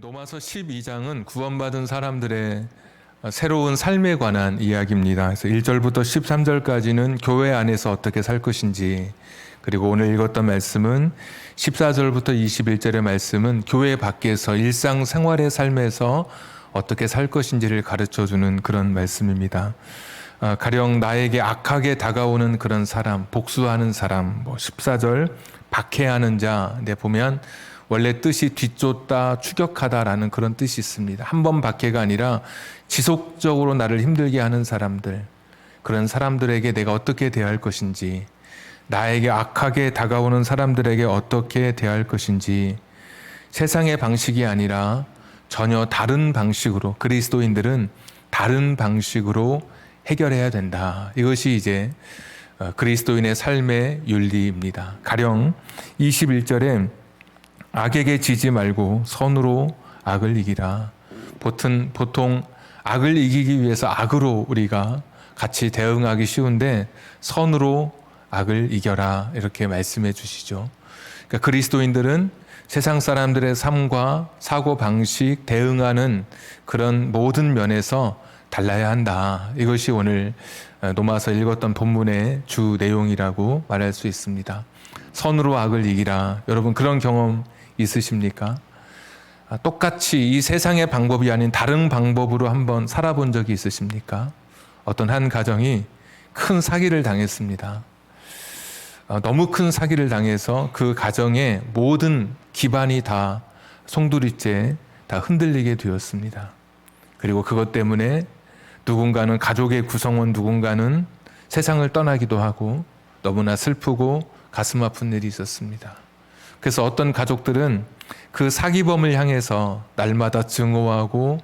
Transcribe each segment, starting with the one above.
로마서 12장은 구원받은 사람들의 새로운 삶에 관한 이야기입니다. 그래서 1절부터 13절까지는 교회 안에서 어떻게 살 것인지, 그리고 오늘 읽었던 말씀은 14절부터 21절의 말씀은 교회 밖에서 일상생활의 삶에서 어떻게 살 것인지를 가르쳐주는 그런 말씀입니다. 가령 나에게 악하게 다가오는 그런 사람, 복수하는 사람, 14절 박해하는 자, 보면 원래 뜻이 뒤쫓다, 추격하다라는 그런 뜻이 있습니다. 한 번 박해가 아니라 지속적으로 나를 힘들게 하는 사람들, 그런 사람들에게 내가 어떻게 대할 것인지, 나에게 악하게 다가오는 사람들에게 어떻게 대할 것인지, 세상의 방식이 아니라 전혀 다른 방식으로, 그리스도인들은 다른 방식으로 해결해야 된다. 이것이 이제 그리스도인의 삶의 윤리입니다. 가령 21절에 악에게 지지 말고 선으로 악을 이기라. 보통 악을 이기기 위해서 악으로 우리가 같이 대응하기 쉬운데 선으로 악을 이겨라, 이렇게 말씀해 주시죠. 그러니까 그리스도인들은 세상 사람들의 삶과 사고방식, 대응하는 그런 모든 면에서 달라야 한다. 이것이 오늘 로마서 읽었던 본문의 주 내용이라고 말할 수 있습니다. 선으로 악을 이기라. 여러분 그런 경험 있으십니까? 똑같이 이 세상의 방법이 아닌 다른 방법으로 한번 살아본 적이 있으십니까? 어떤 한 가정이 큰 사기를 당했습니다. 너무 큰 사기를 당해서 그 가정의 모든 기반이 다 송두리째 다 흔들리게 되었습니다. 그리고 그것 때문에 누군가는 가족의 구성원, 누군가는 세상을 떠나기도 하고 너무나 슬프고 가슴 아픈 일이 있었습니다. 그래서 어떤 가족들은 그 사기범을 향해서 날마다 증오하고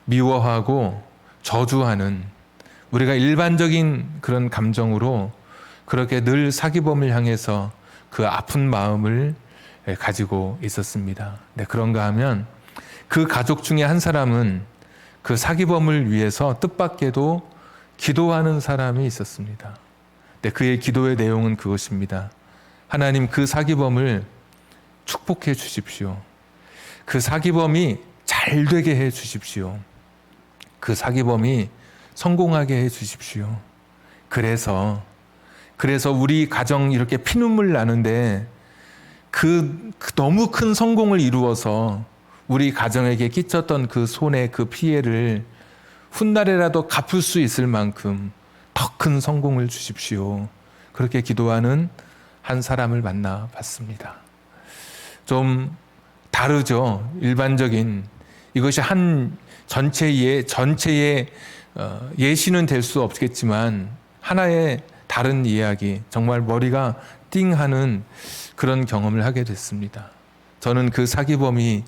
미워하고 저주하는, 우리가 일반적인 그런 감정으로 그렇게 늘 사기범을 향해서 그 아픈 마음을 가지고 있었습니다. 그런가 하면 그 가족 중에 한 사람은 그 사기범을 위해서 뜻밖에도 기도하는 사람이 있었습니다. 그의 기도의 내용은 그것입니다. 하나님, 그 사기범을 축복해 주십시오. 그 사기범이 잘 되게 해 주십시오. 그 사기범이 성공하게 해 주십시오. 그래서 우리 가정 이렇게 피눈물 나는데 그 너무 큰 성공을 이루어서 우리 가정에게 끼쳤던 그 손해, 그 피해를 훗날에라도 갚을 수 있을 만큼 더 큰 성공을 주십시오. 그렇게 기도하는 한 사람을 만나 봤습니다. 좀 다르죠. 일반적인, 이것이 한 전체의 예시는 될 수 없겠지만 하나의 다른 이야기, 정말 머리가 띵하는 그런 경험을 하게 됐습니다. 저는 그 사기범이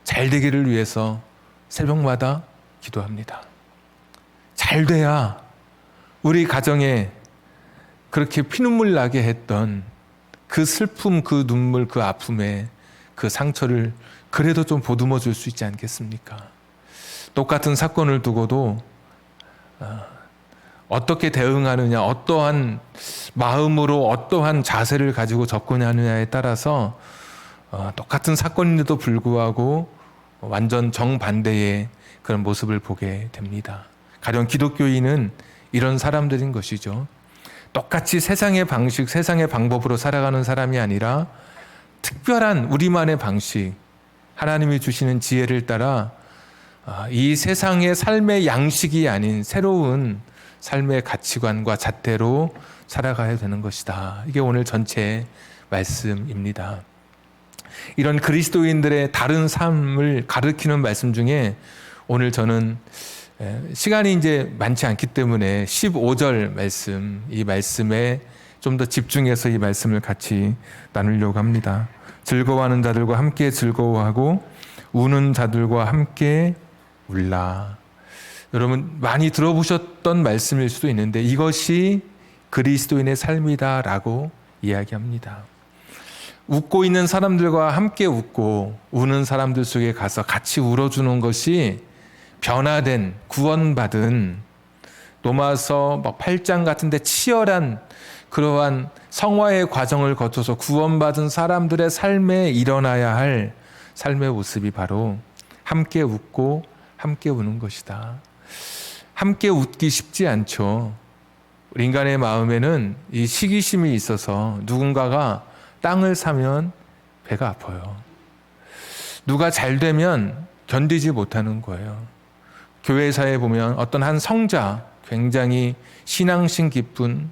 잘 되기를 위해서 새벽마다 기도합니다. 잘 돼야 우리 가정에 그렇게 피눈물 나게 했던 그 슬픔, 그 눈물, 그 아픔에 그 상처를 그래도 좀 보듬어 줄 수 있지 않겠습니까? 똑같은 사건을 두고도 어떻게 대응하느냐, 어떠한 마음으로 어떠한 자세를 가지고 접근하느냐에 따라서 똑같은 사건인데도 불구하고 완전 정반대의 그런 모습을 보게 됩니다. 가령 기독교인은 이런 사람들인 것이죠. 똑같이 세상의 방식, 세상의 방법으로 살아가는 사람이 아니라 특별한 우리만의 방식, 하나님이 주시는 지혜를 따라 이 세상의 삶의 양식이 아닌 새로운 삶의 가치관과 잣대로 살아가야 되는 것이다. 이게 오늘 전체 말씀입니다. 이런 그리스도인들의 다른 삶을 가르치는 말씀 중에 오늘 저는 시간이 이제 많지 않기 때문에 15절 말씀, 이 말씀에 좀 더 집중해서 이 말씀을 같이 나누려고 합니다. 즐거워하는 자들과 함께 즐거워하고 우는 자들과 함께 울라. 여러분 많이 들어보셨던 말씀일 수도 있는데 이것이 그리스도인의 삶이다라고 이야기합니다. 웃고 있는 사람들과 함께 웃고 우는 사람들 속에 가서 같이 울어주는 것이 변화된, 구원받은, 로마서 8장 같은데 치열한 그러한 성화의 과정을 거쳐서 구원받은 사람들의 삶에 일어나야 할 삶의 모습이 바로 함께 웃고 함께 우는 것이다. 함께 웃기 쉽지 않죠. 인간의 마음에는 이 시기심이 있어서 누군가가 땅을 사면 배가 아파요. 누가 잘 되면 견디지 못하는 거예요. 교회사에 보면 어떤 한 성자, 굉장히 신앙심 깊은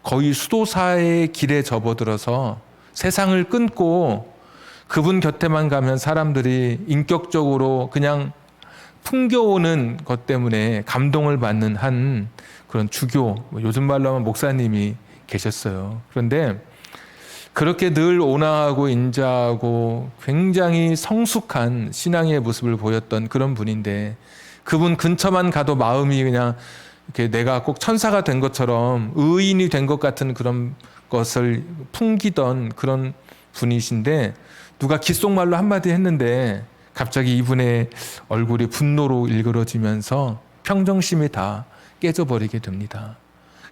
거의 수도사의 길에 접어들어서 세상을 끊고 그분 곁에만 가면 사람들이 인격적으로 그냥 풍겨오는 것 때문에 감동을 받는 한 그런 주교, 요즘 말로 하면 목사님이 계셨어요. 그런데 그렇게 늘 온화하고 인자하고 굉장히 성숙한 신앙의 모습을 보였던 그런 분인데 그분 근처만 가도 마음이 그냥 이렇게 내가 꼭 천사가 된 것처럼 의인이 된 것 같은 그런 것을 풍기던 그런 분이신데 누가 귓속말로 한마디 했는데 갑자기 이분의 얼굴이 분노로 일그러지면서 평정심이 다 깨져버리게 됩니다.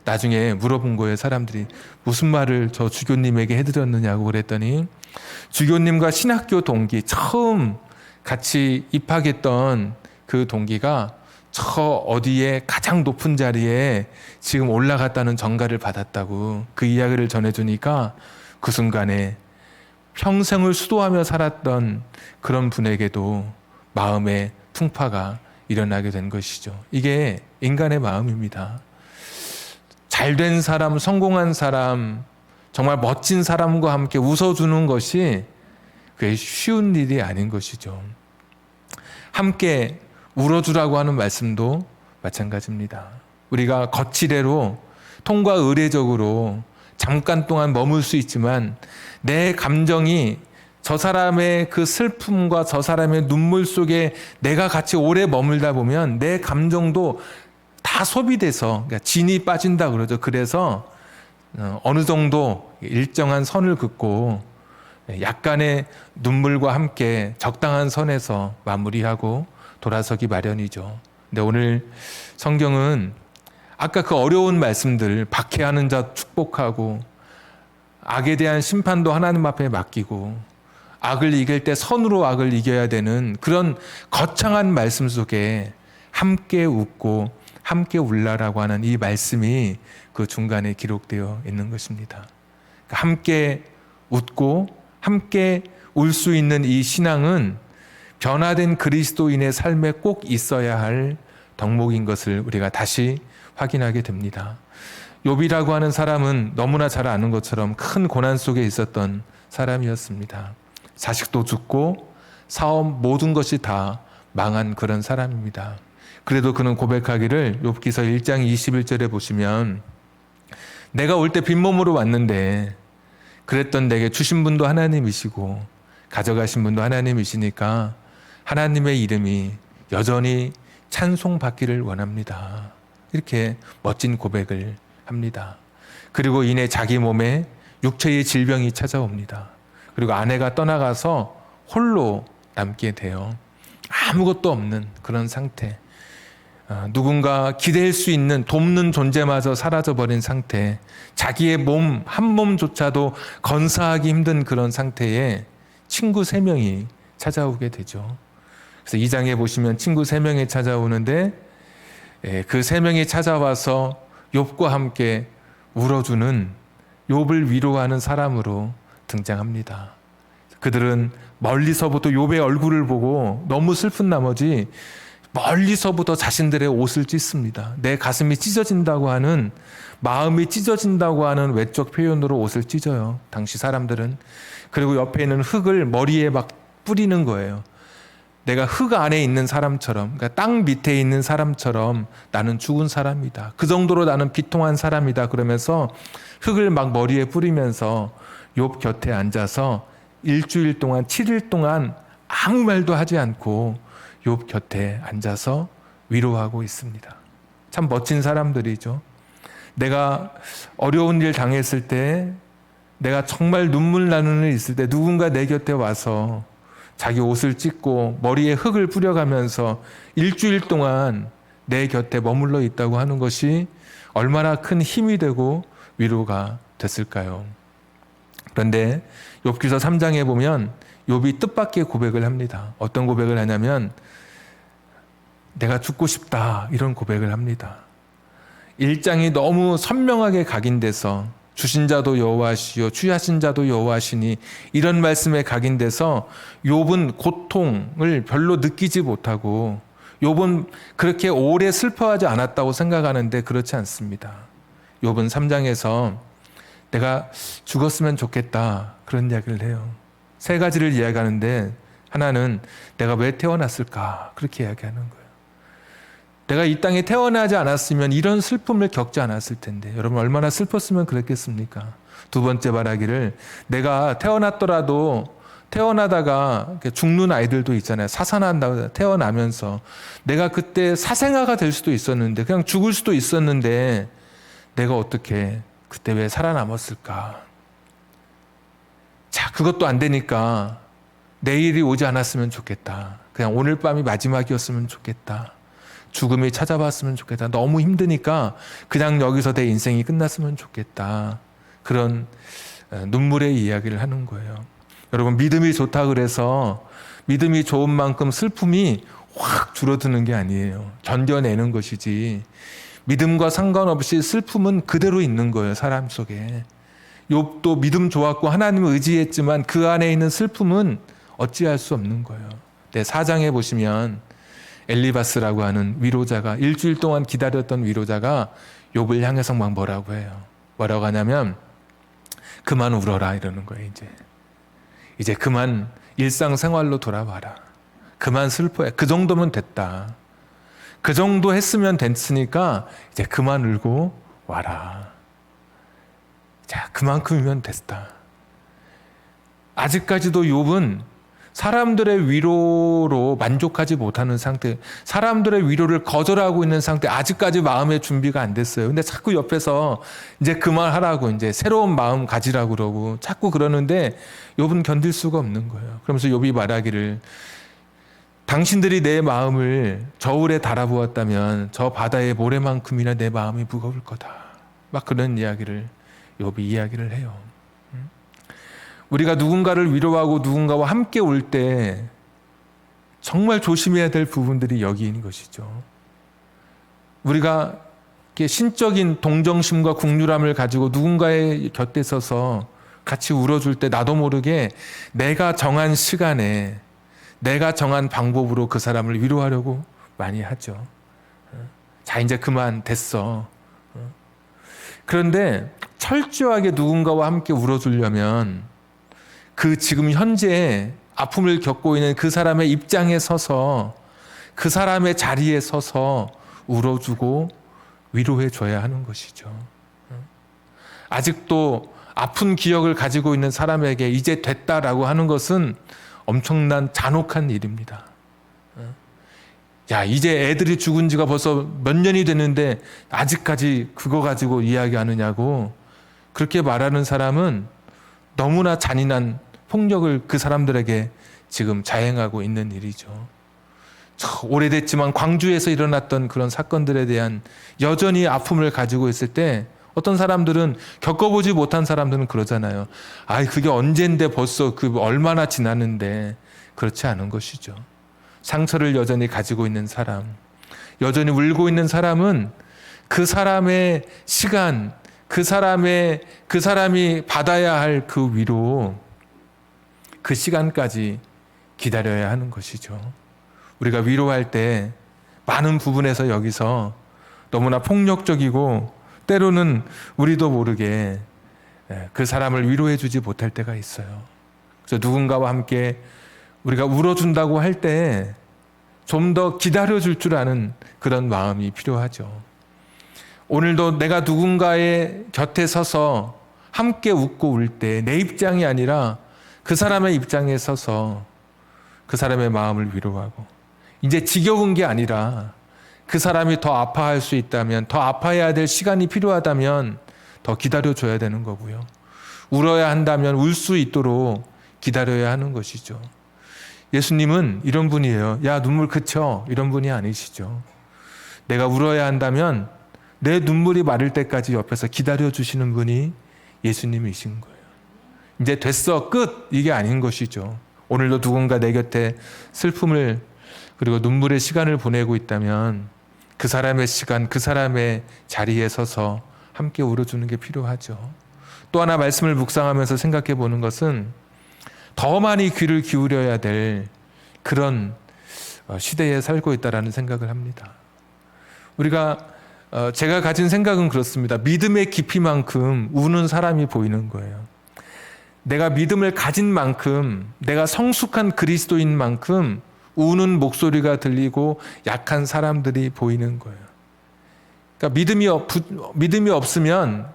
나중에 물어본 거예요. 사람들이 무슨 말을 저 주교님에게 해드렸느냐고 그랬더니 주교님과 신학교 동기 처음 같이 입학했던 그 동기가 저 어디에 가장 높은 자리에 지금 올라갔다는 전가를 받았다고 그 이야기를 전해주니까 그 순간에 평생을 수도하며 살았던 그런 분에게도 마음의 풍파가 일어나게 된 것이죠. 이게 인간의 마음입니다. 잘된 사람, 성공한 사람, 정말 멋진 사람과 함께 웃어주는 것이 그게 쉬운 일이 아닌 것이죠. 함께 울어주라고 하는 말씀도 마찬가지입니다. 우리가 거치대로 통과 의례적으로 잠깐 동안 머물 수 있지만 내 감정이 저 사람의 그 슬픔과 저 사람의 눈물 속에 내가 같이 오래 머물다 보면 내 감정도 다 소비돼서 그러니까 진이 빠진다 그러죠. 그래서 어느 정도 일정한 선을 긋고 약간의 눈물과 함께 적당한 선에서 마무리하고 돌아서기 마련이죠. 근데 오늘 성경은 아까 그 어려운 말씀들, 박해하는 자 축복하고 악에 대한 심판도 하나님 앞에 맡기고 악을 이길 때 선으로 악을 이겨야 되는 그런 거창한 말씀 속에 함께 웃고 함께 울라라고 하는 이 말씀이 그 중간에 기록되어 있는 것입니다. 함께 웃고 함께 울 수 있는 이 신앙은 변화된 그리스도인의 삶에 꼭 있어야 할 덕목인 것을 우리가 다시 확인하게 됩니다. 욥이라고 하는 사람은 너무나 잘 아는 것처럼 큰 고난 속에 있었던 사람이었습니다. 자식도 죽고 사업 모든 것이 다 망한 그런 사람입니다. 그래도 그는 고백하기를 욥기서 1장 21절에 보시면 내가 올 때 빈몸으로 왔는데 그랬던 내게 주신 분도 하나님이시고 가져가신 분도 하나님이시니까 하나님의 이름이 여전히 찬송받기를 원합니다. 이렇게 멋진 고백을 합니다. 그리고 이내 자기 몸에 육체의 질병이 찾아옵니다. 그리고 아내가 떠나가서 홀로 남게 돼요. 아무것도 없는 그런 상태. 누군가 기댈 수 있는 돕는 존재마저 사라져버린 상태. 자기의 몸, 한 몸조차도 건사하기 힘든 그런 상태에 친구 3명이 찾아오게 되죠. 그래서 2장에 보시면 친구 3명이 찾아오는데 그 3명이 찾아와서 욥과 함께 울어주는 욥을 위로하는 사람으로 등장합니다. 그들은 멀리서부터 욥의 얼굴을 보고 너무 슬픈 나머지 멀리서부터 자신들의 옷을 찢습니다. 내 가슴이 찢어진다고 하는, 마음이 찢어진다고 하는 외적 표현으로 옷을 찢어요. 당시 사람들은. 그리고 옆에 있는 흙을 머리에 막 뿌리는 거예요. 내가 흙 안에 있는 사람처럼, 그러니까 땅 밑에 있는 사람처럼 나는 죽은 사람이다. 그 정도로 나는 비통한 사람이다. 그러면서 흙을 막 머리에 뿌리면서 욥 곁에 앉아서 일주일 동안, 7일 동안 아무 말도 하지 않고 욥 곁에 앉아서 위로하고 있습니다. 참 멋진 사람들이죠. 내가 어려운 일 당했을 때, 내가 정말 눈물 나는 일 있을 때 누군가 내 곁에 와서 자기 옷을 찢고 머리에 흙을 뿌려가면서 일주일 동안 내 곁에 머물러 있다고 하는 것이 얼마나 큰 힘이 되고 위로가 됐을까요? 그런데 욥기서 3장에 보면 욥이 뜻밖의 고백을 합니다. 어떤 고백을 하냐면 내가 죽고 싶다 이런 고백을 합니다. 1장이 너무 선명하게 각인돼서 주신 자도 여호와시요 취하신 자도 여호와시니 이런 말씀에 각인돼서 욥은 고통을 별로 느끼지 못하고 욥은 그렇게 오래 슬퍼하지 않았다고 생각하는데 그렇지 않습니다. 욥은 3장에서 내가 죽었으면 좋겠다 그런 이야기를 해요. 세 가지를 이야기하는데 하나는 내가 왜 태어났을까 그렇게 이야기하는 거예요. 내가 이 땅에 태어나지 않았으면 이런 슬픔을 겪지 않았을 텐데 여러분 얼마나 슬펐으면 그랬겠습니까? 두 번째 말하기를 내가 태어났더라도 태어나다가 죽는 아이들도 있잖아요. 사산한다고 태어나면서 내가 그때 사생아가 될 수도 있었는데 그냥 죽을 수도 있었는데 내가 어떻게 그때 왜 살아남았을까? 자, 그것도 안 되니까 내일이 오지 않았으면 좋겠다. 그냥 오늘 밤이 마지막이었으면 좋겠다. 죽음이 찾아왔으면 좋겠다. 너무 힘드니까 그냥 여기서 내 인생이 끝났으면 좋겠다. 그런 눈물의 이야기를 하는 거예요. 여러분 믿음이 좋다 그래서 믿음이 좋은 만큼 슬픔이 확 줄어드는 게 아니에요. 견뎌내는 것이지. 믿음과 상관없이 슬픔은 그대로 있는 거예요. 사람 속에. 욥도 믿음 좋았고 하나님을 의지했지만 그 안에 있는 슬픔은 어찌할 수 없는 거예요. 네, 4장에 보시면 엘리바스라고 하는 위로자가 일주일 동안 기다렸던 위로자가 욥을 향해서 막 뭐라고 해요. 뭐라고 하냐면 그만 울어라 이러는 거예요. 이제 그만 일상생활로 돌아와라. 그만 슬퍼해. 그 정도면 됐다. 그 정도 했으면 됐으니까 이제 그만 울고 와라. 자, 그만큼이면 됐다. 아직까지도 욥은 사람들의 위로로 만족하지 못하는 상태, 사람들의 위로를 거절하고 있는 상태, 아직까지 마음의 준비가 안 됐어요. 근데 자꾸 옆에서 이제 그만하라고, 이제 새로운 마음 가지라고 그러고 자꾸 그러는데 욥은 견딜 수가 없는 거예요. 그러면서 욥이 말하기를 당신들이 내 마음을 저울에 달아보았다면 저 바다의 모래만큼이나 내 마음이 무거울 거다. 막 그런 이야기를 욥이 이야기를 해요. 우리가 누군가를 위로하고 누군가와 함께 올 때 정말 조심해야 될 부분들이 여기인 것이죠. 우리가 신적인 동정심과 국률함을 가지고 누군가의 곁에 서서 같이 울어줄 때 나도 모르게 내가 정한 시간에 내가 정한 방법으로 그 사람을 위로하려고 많이 하죠. 자, 이제 그만 됐어. 그런데 철저하게 누군가와 함께 울어주려면 그 지금 현재 아픔을 겪고 있는 그 사람의 입장에 서서 그 사람의 자리에 서서 울어주고 위로해 줘야 하는 것이죠. 아직도 아픈 기억을 가지고 있는 사람에게 이제 됐다라고 하는 것은 엄청난 잔혹한 일입니다. 야, 이제 애들이 죽은 지가 벌써 몇 년이 됐는데 아직까지 그거 가지고 이야기하느냐고 그렇게 말하는 사람은 너무나 잔인한 폭력을 그 사람들에게 지금 자행하고 있는 일이죠. 오래됐지만 광주에서 일어났던 그런 사건들에 대한 여전히 아픔을 가지고 있을 때 어떤 사람들은 겪어보지 못한 사람들은 그러잖아요. 아, 그게 언젠데 벌써 그 얼마나 지났는데 그렇지 않은 것이죠. 상처를 여전히 가지고 있는 사람, 여전히 울고 있는 사람은 그 사람의 시간, 그 사람이 받아야 할 그 위로, 그 시간까지 기다려야 하는 것이죠. 우리가 위로할 때 많은 부분에서 여기서 너무나 폭력적이고 때로는 우리도 모르게 그 사람을 위로해 주지 못할 때가 있어요. 그래서 누군가와 함께 우리가 울어준다고 할 때 좀 더 기다려줄 줄 아는 그런 마음이 필요하죠. 오늘도 내가 누군가의 곁에 서서 함께 웃고 울 때 내 입장이 아니라 그 사람의 입장에 서서 그 사람의 마음을 위로하고 이제 지겨운 게 아니라 그 사람이 더 아파할 수 있다면 더 아파해야 될 시간이 필요하다면 더 기다려줘야 되는 거고요. 울어야 한다면 울 수 있도록 기다려야 하는 것이죠. 예수님은 이런 분이에요. 야, 눈물 그쳐 이런 분이 아니시죠. 내가 울어야 한다면 내 눈물이 마를 때까지 옆에서 기다려주시는 분이 예수님이신 거예요. 이제 됐어 끝 이게 아닌 것이죠. 오늘도 누군가 내 곁에 슬픔을 그리고 눈물의 시간을 보내고 있다면 그 사람의 시간, 그 사람의 자리에 서서 함께 울어주는 게 필요하죠. 또 하나 말씀을 묵상하면서 생각해 보는 것은 더 많이 귀를 기울여야 될 그런 시대에 살고 있다라는 생각을 합니다. 우리가 제가 가진 생각은 그렇습니다. 믿음의 깊이만큼 우는 사람이 보이는 거예요. 내가 믿음을 가진 만큼, 내가 성숙한 그리스도인 만큼 우는 목소리가 들리고 약한 사람들이 보이는 거예요. 그러니까 믿음이 없으면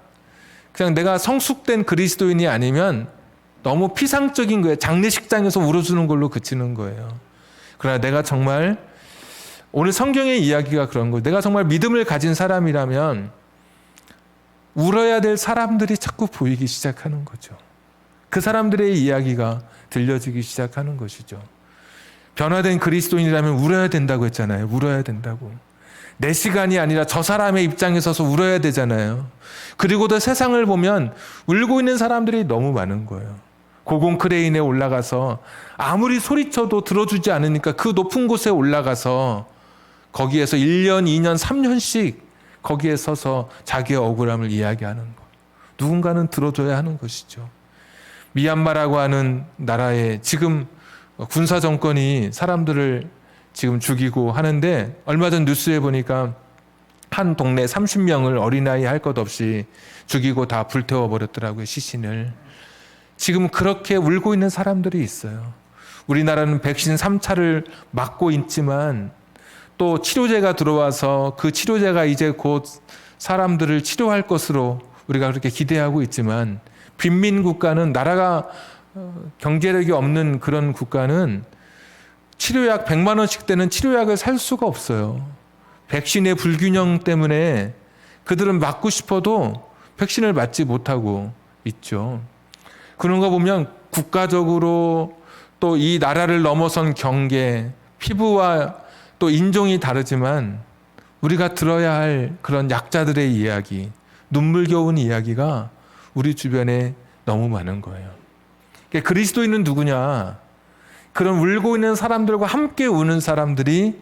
그냥 내가 성숙된 그리스도인이 아니면 너무 피상적인 거예요. 장례식장에서 울어주는 걸로 그치는 거예요. 그러나 내가 정말 오늘 성경의 이야기가 그런 거예요. 내가 정말 믿음을 가진 사람이라면 울어야 될 사람들이 자꾸 보이기 시작하는 거죠. 그 사람들의 이야기가 들려지기 시작하는 것이죠. 변화된 그리스도인이라면 울어야 된다고 했잖아요. 울어야 된다고. 내 시간이 아니라 저 사람의 입장에 서서 울어야 되잖아요. 그리고도 세상을 보면 울고 있는 사람들이 너무 많은 거예요. 고공 크레인에 올라가서 아무리 소리쳐도 들어주지 않으니까 그 높은 곳에 올라가서 거기에서 1년, 2년, 3년씩 거기에 서서 자기의 억울함을 이야기하는 것. 누군가는 들어줘야 하는 것이죠. 미얀마라고 하는 나라에 지금 군사 정권이 사람들을 지금 죽이고 하는데 얼마 전 뉴스에 보니까 한 동네 30명을 어린아이 할 것 없이 죽이고 다 불태워버렸더라고요. 시신을. 지금 그렇게 울고 있는 사람들이 있어요. 우리나라는 백신 3차를 맞고 있지만 또 치료제가 들어와서 그 치료제가 이제 곧 사람들을 치료할 것으로 우리가 그렇게 기대하고 있지만 빈민 국가는 나라가 경제력이 없는 그런 국가는 치료약 100만 원씩 되는 치료약을 살 수가 없어요. 백신의 불균형 때문에 그들은 맞고 싶어도 백신을 맞지 못하고 있죠. 그런 거 보면 국가적으로 또 이 나라를 넘어선 경계, 피부와 또 인종이 다르지만 우리가 들어야 할 그런 약자들의 이야기, 눈물겨운 이야기가 우리 주변에 너무 많은 거예요. 그리스도인은 누구냐? 그런 울고 있는 사람들과 함께 우는 사람들이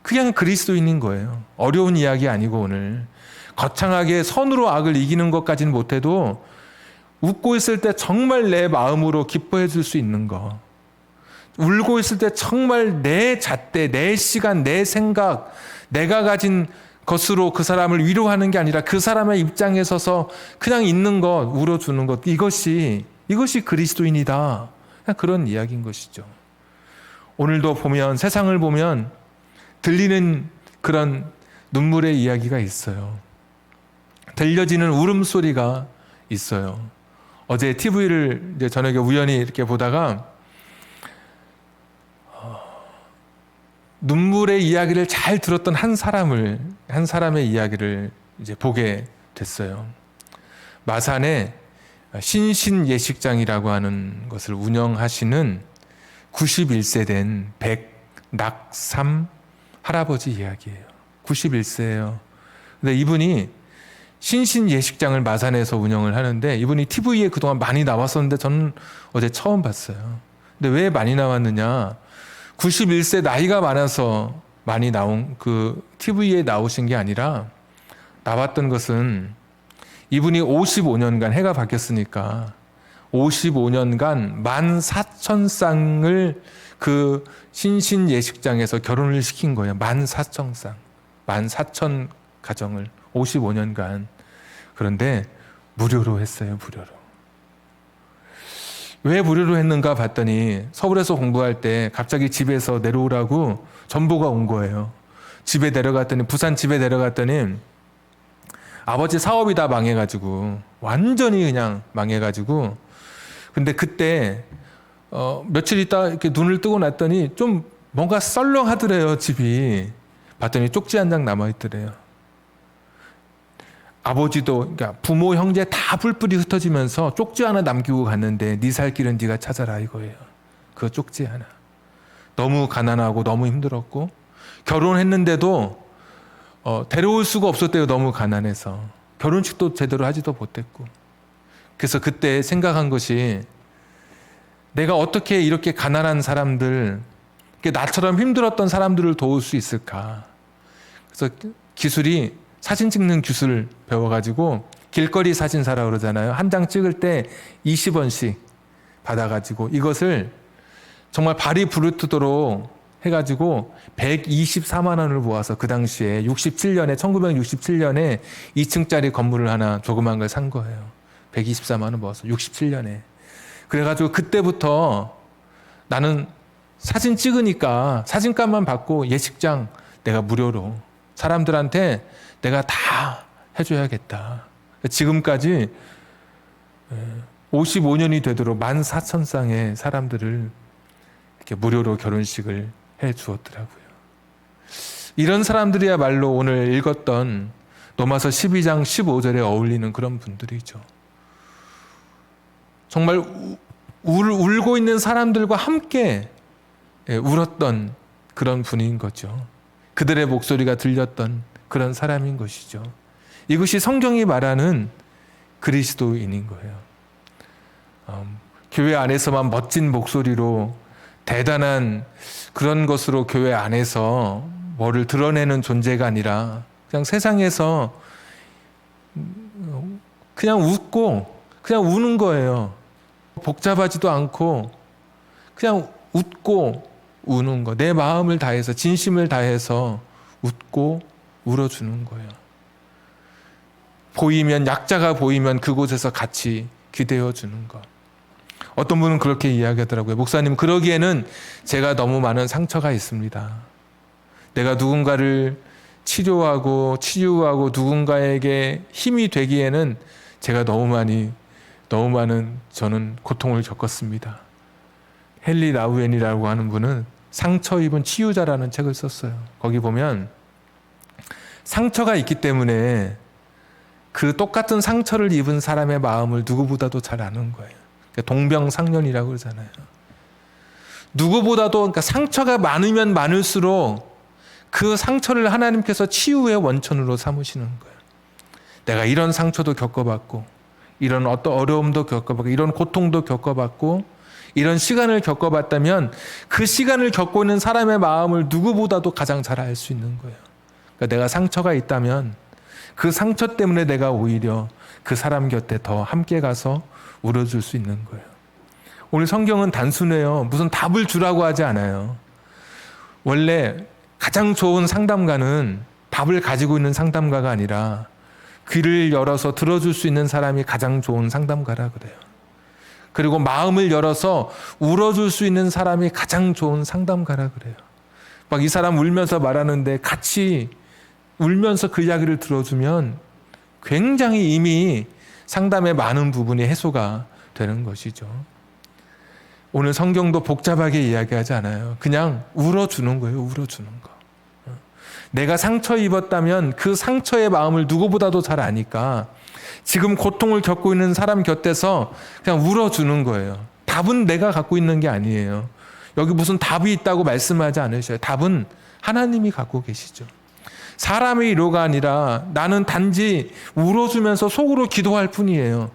그냥 그리스도인인 거예요. 어려운 이야기 아니고 오늘 거창하게 선으로 악을 이기는 것까지는 못해도 웃고 있을 때 정말 내 마음으로 기뻐해 줄 수 있는 거, 울고 있을 때 정말 내 잣대, 내 시간, 내 생각, 내가 가진 것으로 그 사람을 위로하는 게 아니라 그 사람의 입장에 서서 그냥 있는 것, 울어주는 것, 이것이 그리스도인이다. 그냥 그런 이야기인 것이죠. 오늘도 보면, 세상을 보면 들리는 그런 눈물의 이야기가 있어요. 들려지는 울음소리가 있어요. 어제 TV를 이제 저녁에 우연히 이렇게 보다가 눈물의 이야기를 잘 들었던 한 사람의 이야기를 이제 보게 됐어요. 마산에 신신예식장이라고 하는 것을 운영하시는 91세 된 백낙삼 할아버지 이야기예요. 91세예요. 근데 이분이 신신예식장을 마산에서 운영을 하는데 이분이 TV에 그동안 많이 나왔었는데 저는 어제 처음 봤어요. 근데 왜 많이 나왔느냐? 91세 나이가 많아서 많이 나온 그 TV에 나오신 게 아니라 나왔던 것은 이분이 55년간 해가 바뀌었으니까 55년간 14,000쌍을 그 신신예식장에서 결혼을 시킨 거예요. 14,000쌍. 14,000 가정을 55년간. 그런데 무료로 했어요. 무료로. 왜 무료로 했는가 봤더니 서울에서 공부할 때 갑자기 집에서 내려오라고 전보가 온 거예요. 집에 내려갔더니 부산 집에 내려갔더니 아버지 사업이 다 망해가지고 완전히 그냥 망해가지고 근데 그때 며칠 있다 이렇게 눈을 뜨고 났더니 좀 뭔가 썰렁하더래요. 집이. 봤더니 쪽지 한 장 남아있더래요. 아버지도 그러니까 부모 형제 다 뿔뿔이 흩어지면서 쪽지 하나 남기고 갔는데 네 살 길은 네가 찾아라 이거예요. 그 쪽지 하나. 너무 가난하고 너무 힘들었고 결혼했는데도 데려올 수가 없었대요. 너무 가난해서. 결혼식도 제대로 하지도 못했고. 그래서 그때 생각한 것이 내가 어떻게 이렇게 가난한 사람들, 나처럼 힘들었던 사람들을 도울 수 있을까? 그래서 기술이 사진 찍는 기술 배워가지고 길거리 사진사라 그러잖아요. 한 장 찍을 때 20원씩 받아가지고 이것을 정말 발이 부르트도록 해가지고 124만 원을 모아서 그 당시에 1967년에 2층짜리 건물을 하나 조그만 걸 산 거예요. 124만 원 모아서 67년에. 그래가지고 그때부터 나는 사진 찍으니까 사진값만 받고 예식장 내가 무료로 사람들한테 내가 다 해줘야겠다. 지금까지 55년이 되도록 14,000쌍의 사람들을 이렇게 무료로 결혼식을 해 주었더라고요. 이런 사람들이야말로 오늘 읽었던 로마서 12장 15절에 어울리는 그런 분들이죠. 정말 울고 있는 사람들과 함께 울었던 그런 분인 거죠. 그들의 목소리가 들렸던 그런 사람인 것이죠. 이것이 성경이 말하는 그리스도인인 거예요. 교회 안에서만 멋진 목소리로 대단한 그런 것으로 교회 안에서 뭐를 드러내는 존재가 아니라 그냥 세상에서 그냥 웃고 그냥 우는 거예요. 복잡하지도 않고 그냥 웃고 우는 거. 내 마음을 다해서 진심을 다해서 웃고 울어주는 거예요. 보이면 약자가 보이면 그곳에서 같이 기대어 주는 것. 어떤 분은 그렇게 이야기하더라고요. 목사님, 그러기에는 제가 너무 많은 상처가 있습니다. 내가 누군가를 치료하고 누군가에게 힘이 되기에는 제가 너무 많은 저는 고통을 겪었습니다. 헨리 라우엔이라고 하는 분은 상처 입은 치유자라는 책을 썼어요. 거기 보면 상처가 있기 때문에 그 똑같은 상처를 입은 사람의 마음을 누구보다도 잘 아는 거예요. 동병상련이라고 그러잖아요. 누구보다도 그러니까 상처가 많으면 많을수록 그 상처를 하나님께서 치유의 원천으로 삼으시는 거예요. 내가 이런 상처도 겪어봤고 이런 어떤 어려움도 겪어봤고 이런 고통도 겪어봤고 이런 시간을 겪어봤다면 그 시간을 겪고 있는 사람의 마음을 누구보다도 가장 잘 알 수 있는 거예요. 그러니까 내가 상처가 있다면 그 상처 때문에 내가 오히려 그 사람 곁에 더 함께 가서 울어줄 수 있는 거예요. 오늘 성경은 단순해요. 무슨 답을 주라고 하지 않아요. 원래 가장 좋은 상담가는 답을 가지고 있는 상담가가 아니라 귀를 열어서 들어줄 수 있는 사람이 가장 좋은 상담가라 그래요. 그리고 마음을 열어서 울어줄 수 있는 사람이 가장 좋은 상담가라 그래요. 막 이 사람 울면서 말하는데 같이 울면서 그 이야기를 들어주면 굉장히 이미 상담의 많은 부분이 해소가 되는 것이죠. 오늘 성경도 복잡하게 이야기하지 않아요. 그냥 울어주는 거예요. 울어주는 거. 내가 상처 입었다면 그 상처의 마음을 누구보다도 잘 아니까 지금 고통을 겪고 있는 사람 곁에서 그냥 울어주는 거예요. 답은 내가 갖고 있는 게 아니에요. 여기 무슨 답이 있다고 말씀하지 않으셔요. 답은 하나님이 갖고 계시죠. 사람의 위로가 아니라 나는 단지 울어주면서 속으로 기도할 뿐이에요.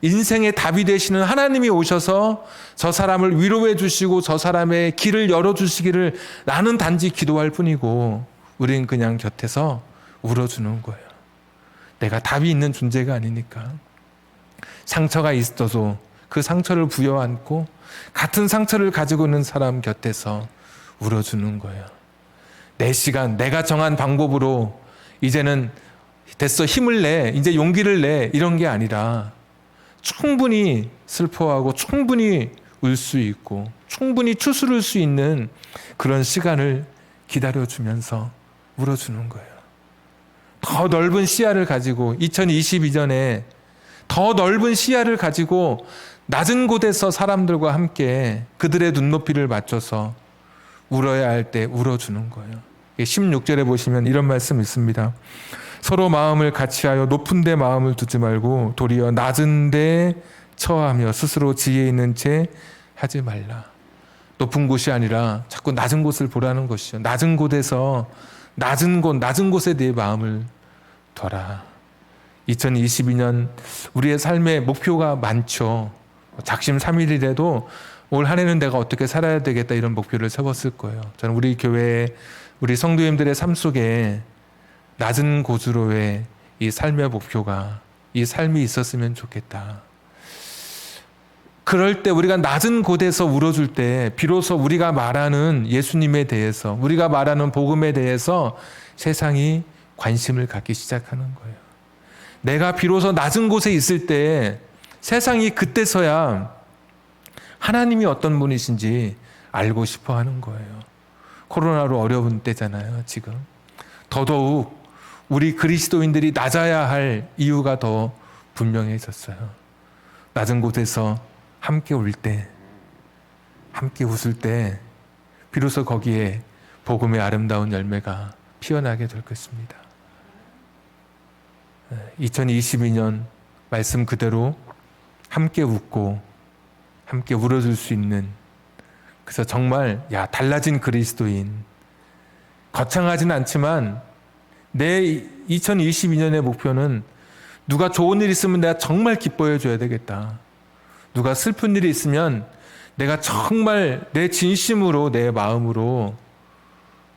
인생의 답이 되시는 하나님이 오셔서 저 사람을 위로해 주시고 저 사람의 길을 열어주시기를 나는 단지 기도할 뿐이고 우린 그냥 곁에서 울어주는 거예요. 내가 답이 있는 존재가 아니니까. 상처가 있어도 그 상처를 부여안고 같은 상처를 가지고 있는 사람 곁에서 울어주는 거예요. 내 시간, 내가 정한 방법으로 이제는 됐어, 힘을 내, 이제 용기를 내, 이런 게 아니라 충분히 슬퍼하고 충분히 울 수 있고 충분히 추스를 수 있는 그런 시간을 기다려주면서 울어주는 거예요. 더 넓은 시야를 가지고 2022년에 더 넓은 시야를 가지고 낮은 곳에서 사람들과 함께 그들의 눈높이를 맞춰서 울어야 할 때 울어주는 거예요. 16절에 보시면 이런 말씀 있습니다. 서로 마음을 같이하여 높은 데 마음을 두지 말고 도리어 낮은 데 처하며 스스로 지혜 있는 채 하지 말라. 높은 곳이 아니라 자꾸 낮은 곳을 보라는 것이죠. 낮은 곳에서 낮은 곳에 내 마음을 둬라. 2022년 우리의 삶의 목표가 많죠. 작심 삼일이라도 올 한 해는 내가 어떻게 살아야 되겠다 이런 목표를 세웠을 거예요. 저는 우리 교회 우리 성도님들의 삶 속에 낮은 곳으로의 이 삶의 목표가 이 삶이 있었으면 좋겠다. 그럴 때 우리가 낮은 곳에서 울어줄 때 비로소 우리가 말하는 예수님에 대해서 우리가 말하는 복음에 대해서 세상이 관심을 갖기 시작하는 거예요. 내가 비로소 낮은 곳에 있을 때 세상이 그때서야 하나님이 어떤 분이신지 알고 싶어 하는 거예요. 코로나로 어려운 때잖아요, 지금. 더더욱 우리 그리스도인들이 낮아야 할 이유가 더 분명해졌어요. 낮은 곳에서 함께 울 때, 함께 웃을 때 비로소 거기에 복음의 아름다운 열매가 피어나게 될 것입니다. 2022년 말씀 그대로 함께 웃고 함께 울어줄 수 있는, 그래서 정말 달라진 그리스도인, 거창하진 않지만 내 2022년의 목표는 누가 좋은 일 있으면 내가 정말 기뻐해 줘야 되겠다. 누가 슬픈 일이 있으면 내가 정말 내 진심으로 내 마음으로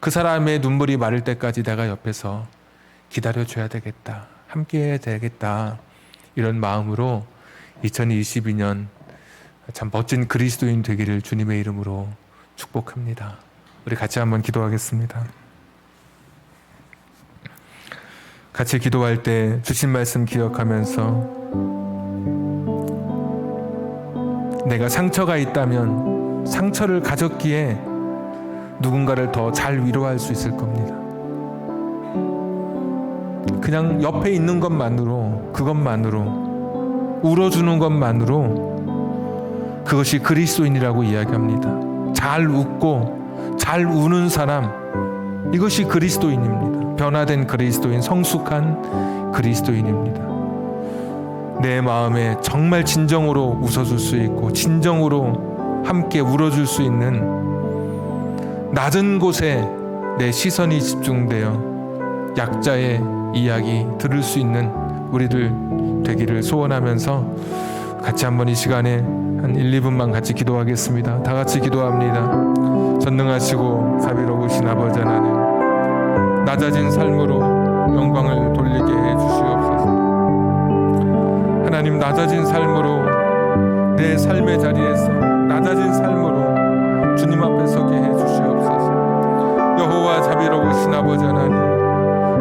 그 사람의 눈물이 마를 때까지 내가 옆에서 기다려줘야 되겠다. 함께해야 되겠다. 이런 마음으로 2022년 참 멋진 그리스도인 되기를 주님의 이름으로 축복합니다. 우리 같이 한번 기도하겠습니다. 같이 기도할 때 주신 말씀 기억하면서 내가 상처가 있다면 상처를 가졌기에 누군가를 더 잘 위로할 수 있을 겁니다. 그냥 옆에 있는 것만으로, 그것만으로, 울어주는 것만으로 그것이 그리스도인이라고 이야기합니다. 잘 웃고 잘 우는 사람, 이것이 그리스도인입니다. 변화된 그리스도인, 성숙한 그리스도인입니다. 내 마음에 정말 진정으로 웃어줄 수 있고 진정으로 함께 울어줄 수 있는, 낮은 곳에 내 시선이 집중되어 약자의 이야기 들을 수 있는 우리들 되기를 소원하면서 같이 한번 이 시간에 한 1, 2분만 같이 기도하겠습니다. 다 같이 기도합니다. 전능하시고 자비로우신 아버지 하나님, 낮아진 삶으로 영광을 돌리게 해 주시옵소서. 하나님, 낮아진 삶으로 내 삶의 자리에서 낮아진 삶으로 주님 앞에 서게 해 주시옵소서. 여호와 자비로우신 아버지 하나님,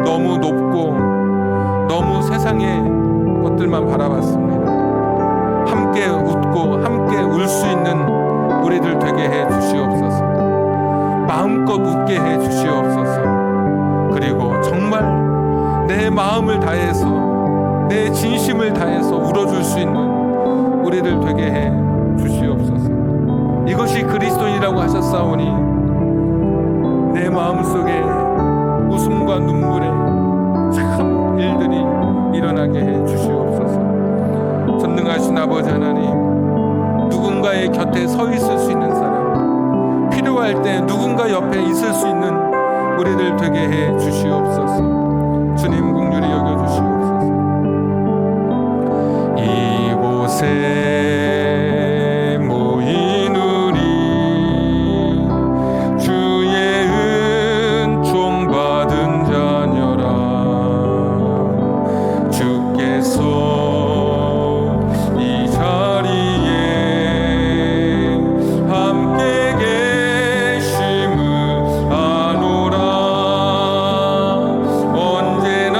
너무 높고 너무 세상의 것들만 바라봤습니다. 함께 웃고 함께 울 수 있는 우리들 되게 해 주시옵소서. 마음껏 웃게 해 주시옵소서. 그리고 정말 내 마음을 다해서 내 진심을 다해서 울어줄 수 있는 우리들 되게 해 주시옵소서. 이것이 그리스도인이라고 하셨사오니 내 마음속에 웃음과 눈물에 참 일들이 일어나게 해 주시옵소서. 전능하신 아버지 하나님, 누군가의 곁에 서 있을 수 있는 사람, 필요할 때 누군가 옆에 있을 수 있는 우리들 되게 해 주시옵소서. 주님 긍휼히 여겨 주시옵소서. 이곳에 모인 우리 주의 은총 받은 자녀라. 주께서 이 자리에 함께 계심을 아노라. 언제나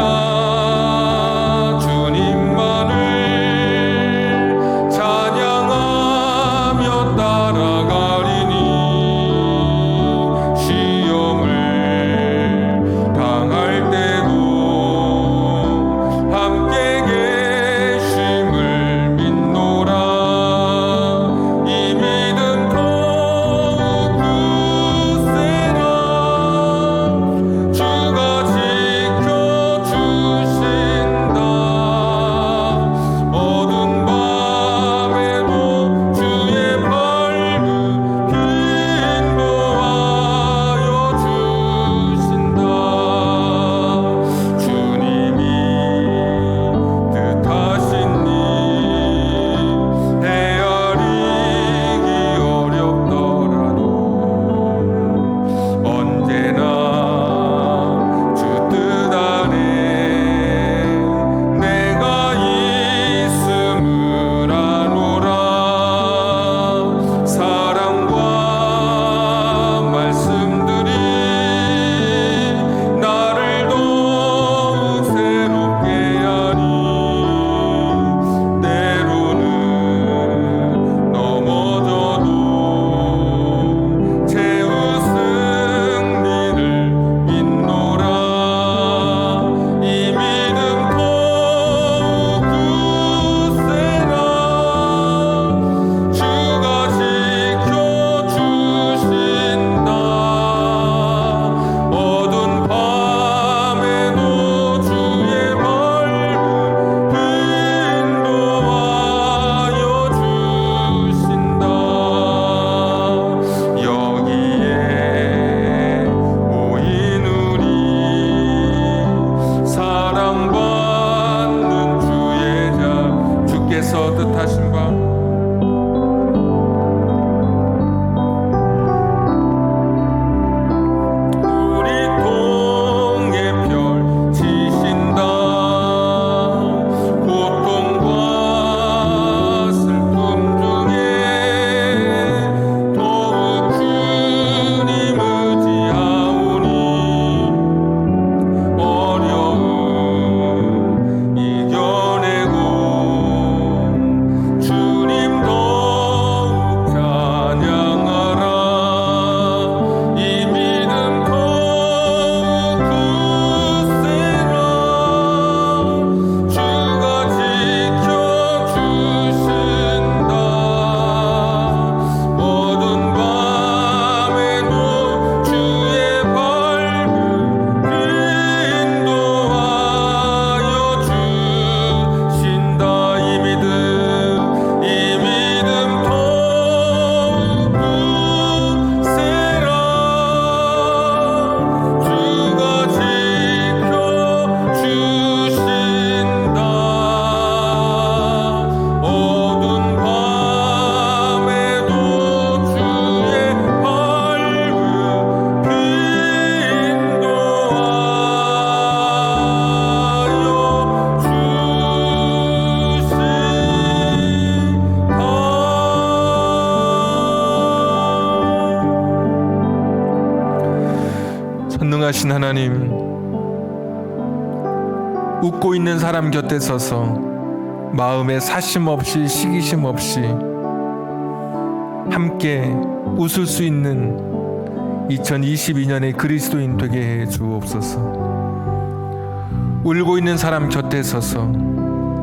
전능하신 하나님, 웃고 있는 사람 곁에 서서 마음에 사심 없이 시기심 없이 함께 웃을 수 있는 2022년의 그리스도인 되게 해 주옵소서. 울고 있는 사람 곁에 서서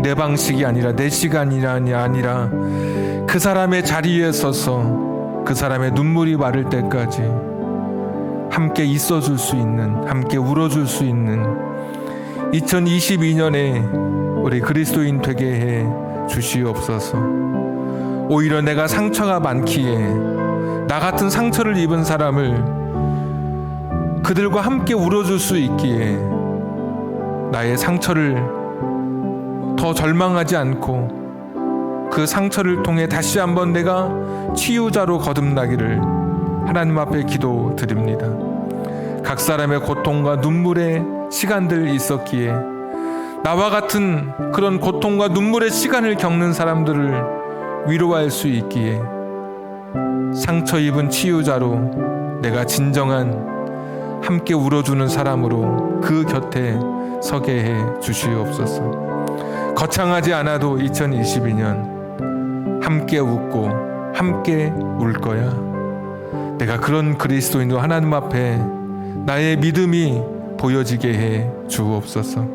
내 방식이 아니라 내 시간이 아니라 그 사람의 자리에 서서 그 사람의 눈물이 마를 때까지 함께 있어줄 수 있는, 함께 울어줄 수 있는 2022년에 우리 그리스도인 되게 해 주시옵소서. 오히려 내가 상처가 많기에 나 같은 상처를 입은 사람을 그들과 함께 울어줄 수 있기에 나의 상처를 더 절망하지 않고 그 상처를 통해 다시 한번 내가 치유자로 거듭나기를 하나님 앞에 기도드립니다. 각 사람의 고통과 눈물의 시간들 있었기에 나와 같은 그런 고통과 눈물의 시간을 겪는 사람들을 위로할 수 있기에 상처 입은 치유자로 내가 진정한 함께 울어주는 사람으로 그 곁에 서게 해 주시옵소서. 거창하지 않아도 2022년 함께 웃고 함께 울 거야. 내가 그런 그리스도인으로 하나님 앞에 나의 믿음이 보여지게 해 주옵소서.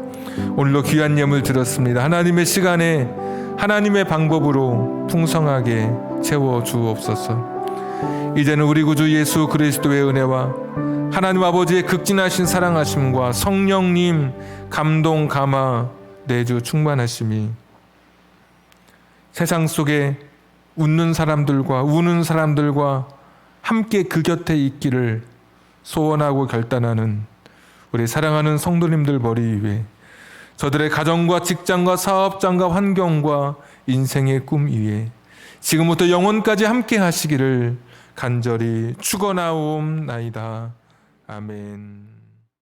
오늘도 귀한 예물 드렸습니다. 하나님의 시간에 하나님의 방법으로 풍성하게 채워 주옵소서. 이제는 우리 구주 예수 그리스도의 은혜와 하나님 아버지의 극진하신 사랑하심과 성령님 감동 감화 내주 충만하심이 세상 속에 웃는 사람들과 우는 사람들과 함께 그 곁에 있기를 소원하고 결단하는 우리 사랑하는 성도님들 머리 위에 저들의 가정과 직장과 사업장과 환경과 인생의 꿈 위에 지금부터 영원까지 함께 하시기를 간절히 축원하옵나이다. 아멘.